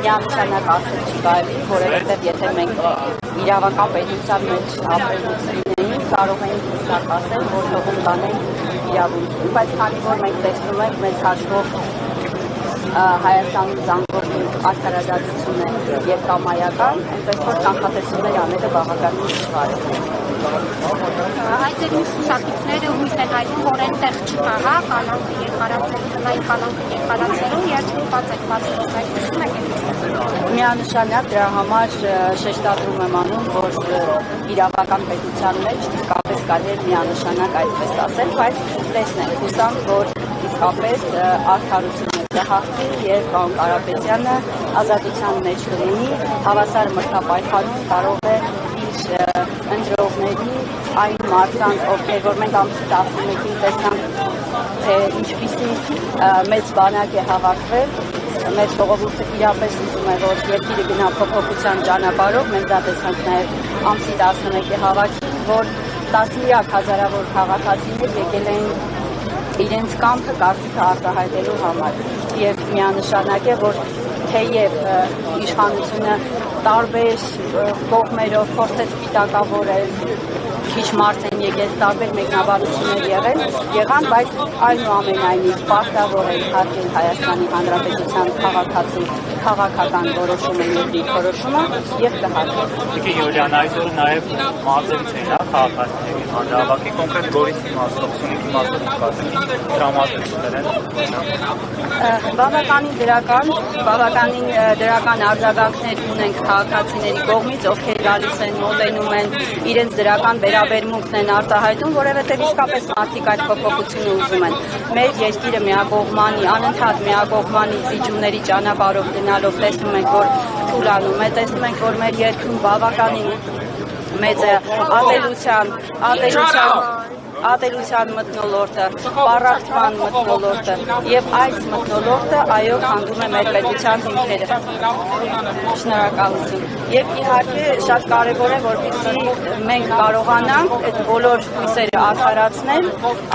միանշանակ ասել չի կարելի, որովհետև եթե մենք իրավական պետության մեջ ապրելուց լինեինք, կարող էինք հստակ ասել, որ թողում տանենք իրավունքին, բայց քանի որ մենք տեսնում ենք մեծ հաշվով Հայաստանում զանգողի արդարադատություն է երկամայական, այնպես որ կանխատեսումներ անելը բավականին դժվար է։ Այդ ձեր մյուս կուսակիցները հույս են հայտնում, որ այնտեղ չկա, կալանքը երկարացելու, տնային կալանքը երկարացելու, երթուղված եք բաց թողարկություն եք Միանշանակ դրա համար շեշտադրում եմ անում, որ իրավական պետության մեջ իսկապես կարելի է միանշանակ այդպես ասել, բայց տեսնենք, հուսանք, որ իսկապես արդարությունը կհաղթի եւ պարոն Կարապետյանը ազատության մեջ կլինի, հավասար մրցապայքարում կարող է իր ընտրողների այն մարդկանց, ովքեր որ մենք ամսի 11-ին տեսանք, թե ինչպիսի մեծ բանակ է հավաքվել, մեծ ժողովուրդը իրապես ուզում է, որ երկիրը գնա փոփոխության ճանապարհով, մենք դա տեսանք նաև ամսի 11-ի հավաքին, որ տասնյակ հազարավոր քաղաքացիներ եկել էին իրենց կամքը կարծիքը արտահայտելու համար եւ միանշանակ է, որ թեև իշխանությունը տարբեր կողմերով փորձեց պիտակավորել, քիչ մարդ են եկել, տարբեր մեկնաբանություններ եղան, բայց այնուամենայնիվ պարտավոր է իհարկե Հայաստանի Հանրապետության քաղաքական որոշումը եւ դիրքորոշումը եւ կհարգել։ Տիկին Յուլիան, այս օրը նաեւ մարզերից էին քաղաքացիների հանրահավաքի, կոնկրետ Գորիսի մասով, Սյունիքի մասով տրամադրություններ են։ Բավականին դրական արձագանքներ ունենք քաղաքացիների կողմից, ովքեր գալիս են, մոտենում են, իրենց դրական վերաբերմունքն են արտահայտում, որովհետև իսկապես մարդիկ այդ փոփոխությունը ուզում են։ Մեր երկիրը միակողմանի, անընդհատ միակողմանի զիջումների ճանապարհով գնալով տեսնում ենք, որ թուլանում է, տեսնում ենք, որ մեր երկրում բավականին մեծ է ատելության մթնոլորտը, պառակտման մթնոլորտը եւ այս մթնոլորտը այո քանդում է մեր պետության հիմքերը։ Շնորհակալություն։ Եվ իհարկե շատ կարևոր է, որպեսզի մենք կարողանանք այդ բոլոր հույսերը արդարացնել,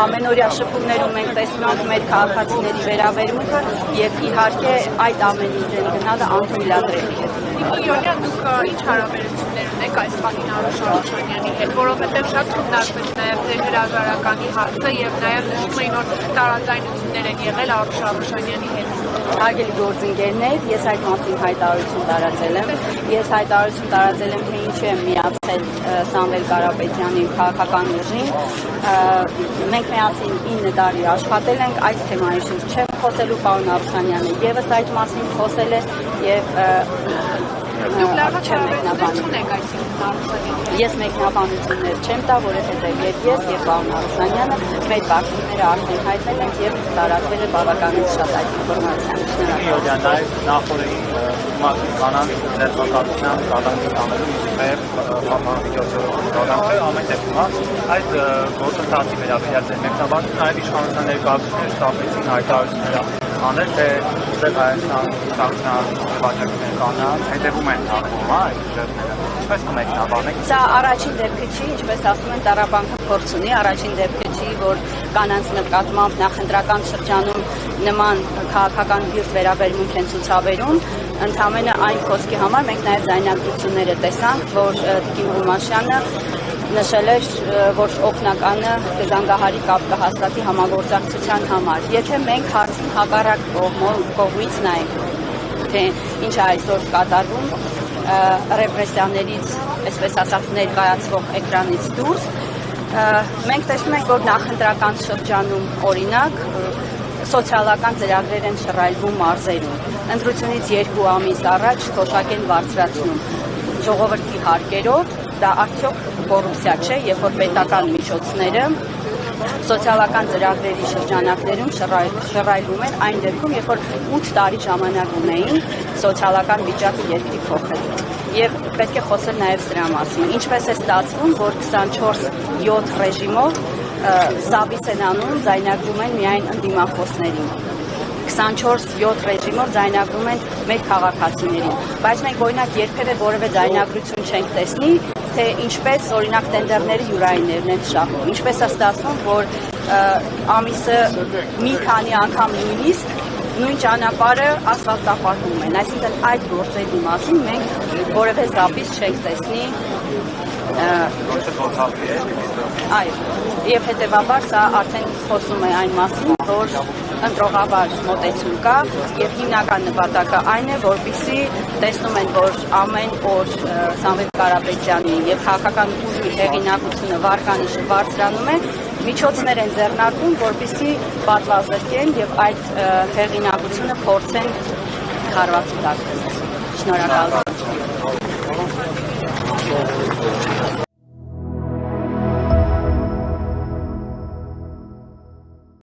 ամենօրյա շփումներում մենք տեսնում ենք մեր քաղաքացիների վերաբերմունքը եւ իհարկե այդ ամենի դեմ գնալը անթույլատրելի է։ Յուլիան, դուք ինչ հարաբերություններ ունեք այս պահին Արոշ Արուշանյանի հետ, որովհետև շատ քննարկվեց նաև ձեր հրաժարականի հարցը եւ նաև նշում էին, որ տարաձայնություններ են եղել Արոշ Արուշանյանի հետ։ Հարգելի գործընկերներ, ես այդ մասին հայտարարություն տարածել եմ։ Ես հայտարարություն տարածել եմ, թե ինչու եմ միացել Սամվել Կարապետյանի քաղաքական ուժին։ Մենք միասին 9 տարի աշխատել ենք, այս թեմայի շուրջ չեմ խոսելու, պարոն Արուշանյանը եւս այդ մասին խոսել է եւ Դուք լավ հարաբերություն եք Ես մեկնաբանություններ չեմ տա, որովհետև ես եւ պարոն Արուշանյանը մեր պարտիները արդեն հայտնել ենք եւ տարածվել է բավականին շատ այդ ինֆորմացիան։ Յուլիան, նաև նախորդին կանանց ձեռնարկության կալանքի տանելու միջև կալանքը ամեն դեպքում այդ գործընթացի վերաբերյալ ձեր մեկնաբանությունը նաև իշխանության ներկայացուցիչները շտապեցին հայտարարություններ անել, թե Ուժեղ Հայաստան վաճառքներ կանանց հետևում են թափում, այդ ուժերները։ Ինչպես կմեկնաբանեք։ Սա առաջին դեպքը չի, ինչպես ասում են, տառապանքը փորձ ունի, առաջին դեպքը չի, որ կանանց նկատմամբ նախընտրական շրջանում նման քաղաքական բիրտ վերաբերմունք են ցուցաբերում, ընդհանրապես այն խոսքի համար մենք նաև ձայնագրությունները տեսանք, որ Տիկին Ղուլմաշյանը նշել էր, որ օգնականը կզանգահարի կապ կհաստատի համագործակցության համար։ Եթե մենք հարցին հակառակ կողմից նայենք, թե ինչ է այսօր կատարվում ռեպրեսիաներից, այսպես ասած, ներկայացվող էկրանից դուրս, մենք տեսնում ենք, որ նախընտրական շրջանում օրինակ սոցիալական ծրագրեր են շռայլվում մարզերում։ Ընտրությունից 2 ամիս առաջ թոշակ են բարձրացնում ժողովրդի հարկերով, դա արդյոք կոռուպցիա չէ, երբ որ պետական միջոցները սոցիալական ծրագրերի շրջանակներում շռայլվում են այն դեպքում, երբ որ 8 տարի ժամանակ ունեին սոցիալական վիճակը երկրի փոխելու։ Եվ պետք է խոսել նաև սրա մասին։ Ինչպես է ստացվում, որ 24/7 ռեժիմով սաբիս են անում, ձայնագրում են միայն ընդդիմախոսներին։ 24/7 ռեժիմով ձայնագրում են մեր քաղաքացիներին, բայց մենք օրինակ երբևէ որևէ ձայնագրություն չենք տեսնի, թե ինչպես օրինակ տենդերների յուրայիններն են շահում, ինչպես է ստացվում, որ ամիսը մի քանի անգամ նույնիսկ նույն ճանապարհը ասֆալտապատում են, այսինքն այդ գործերի մասին մենք որևէ զապիս չենք տեսնի այո, եւ հետեւաբար սա արդեն խոսում է այն մասին, որ ընտրողաբար մոտեցում կա եւ հիմնական նպատակը այն է, որպեսզի տեսնում են, որ ամեն օր Սամվել Կարապետյանի եւ քաղաքական ուժի հեղինակությունը վարկանիշը բարձրանում է, միջոցներ են ձեռնարկում, որպեսզի պատվազրկեն եւ այդ հեղինակությունը փորձեն հարվածի տակ դնել։ Շնորհակալություն։